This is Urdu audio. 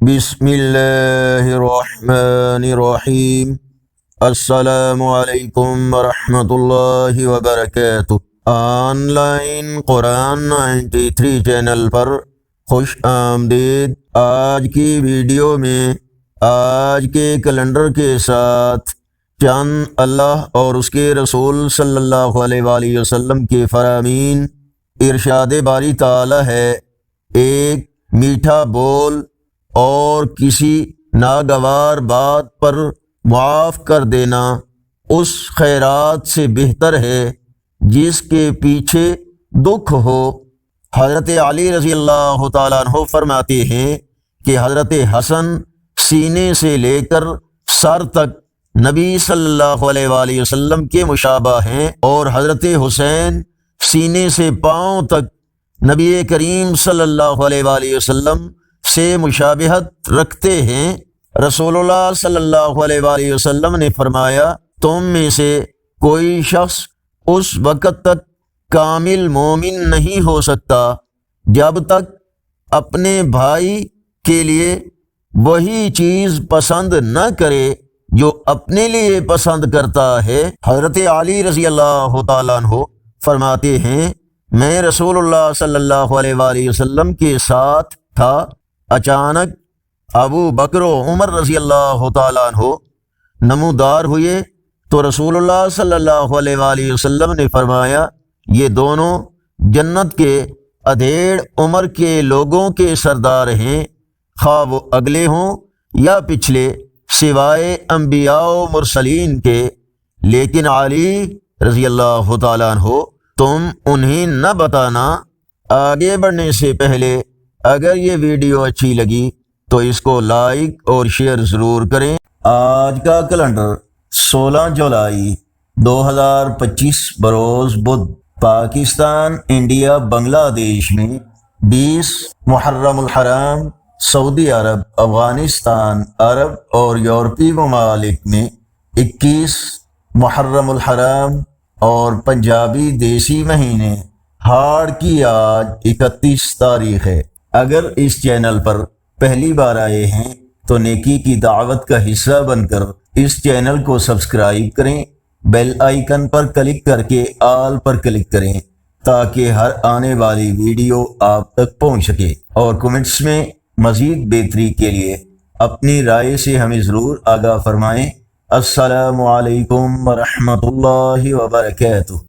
بسم اللہ الرحمن الرحیم۔ السلام علیکم ورحمۃ اللہ وبرکاتہ۔ آن لائن قرآن 93 چینل پر خوش آمدید۔ آج کی ویڈیو میں آج کے کیلنڈر کے ساتھ چند اللہ اور اس کے رسول صلی اللہ علیہ وآلہ وسلم کے فرامین ارشاد باری تعالی ہے۔ ایک میٹھا بول اور کسی ناگوار بات پر معاف کر دینا اس خیرات سے بہتر ہے جس کے پیچھے دکھ ہو۔ حضرت علی رضی اللہ تعالیٰ عنہ فرماتے ہیں کہ حضرت حسن سینے سے لے کر سر تک نبی صلی اللہ علیہ وآلہ وسلم کے مشابہ ہیں، اور حضرت حسین سینے سے پاؤں تک نبی کریم صلی اللہ علیہ وآلہ وسلم سے مشابہت رکھتے ہیں۔ رسول اللہ صلی اللہ علیہ وآلہ وسلم نے فرمایا، تم میں سے کوئی شخص اس وقت تک کامل مومن نہیں ہو سکتا جب تک اپنے بھائی کے لیے وہی چیز پسند نہ کرے جو اپنے لیے پسند کرتا ہے۔ حضرت علی رضی اللہ تعالیٰ عنہ فرماتے ہیں، میں رسول اللہ صلی اللہ علیہ وآلہ وسلم کے ساتھ تھا، اچانک ابو بکر و عمر رضی اللہ تعالیٰ عنہ نمودار ہوئے تو رسول اللہ صلی اللہ علیہ وآلہ وسلم نے فرمایا، یہ دونوں جنت کے ادھیڑ عمر کے لوگوں کے سردار ہیں، خواہ وہ اگلے ہوں یا پچھلے، سوائے انبیاء و مرسلین کے۔ لیکن علی رضی اللہ تعالیٰ عنہ تم انہیں نہ بتانا۔ آگے بڑھنے سے پہلے اگر یہ ویڈیو اچھی لگی تو اس کو لائک اور شیئر ضرور کریں۔ آج کا کیلنڈر 16 جولائی 2025 بروز بدھ، پاکستان، انڈیا، بنگلہ دیش میں 20 محرم الحرام، سعودی عرب، افغانستان، عرب اور یورپی ممالک میں 21 محرم الحرام اور پنجابی دیسی مہینے ہاڑ کی آج 31 تاریخ ہے۔ اگر اس چینل پر پہلی بار آئے ہیں تو نیکی کی دعوت کا حصہ بن کر اس چینل کو سبسکرائب کریں، بیل آئیکن پر کلک کر کے آل پر کلک کریں تاکہ ہر آنے والی ویڈیو آپ تک پہنچ سکے، اور کمنٹس میں مزید بہتری کے لیے اپنی رائے سے ہمیں ضرور آگاہ فرمائیں۔ السلام علیکم ورحمۃ اللہ وبرکاتہ۔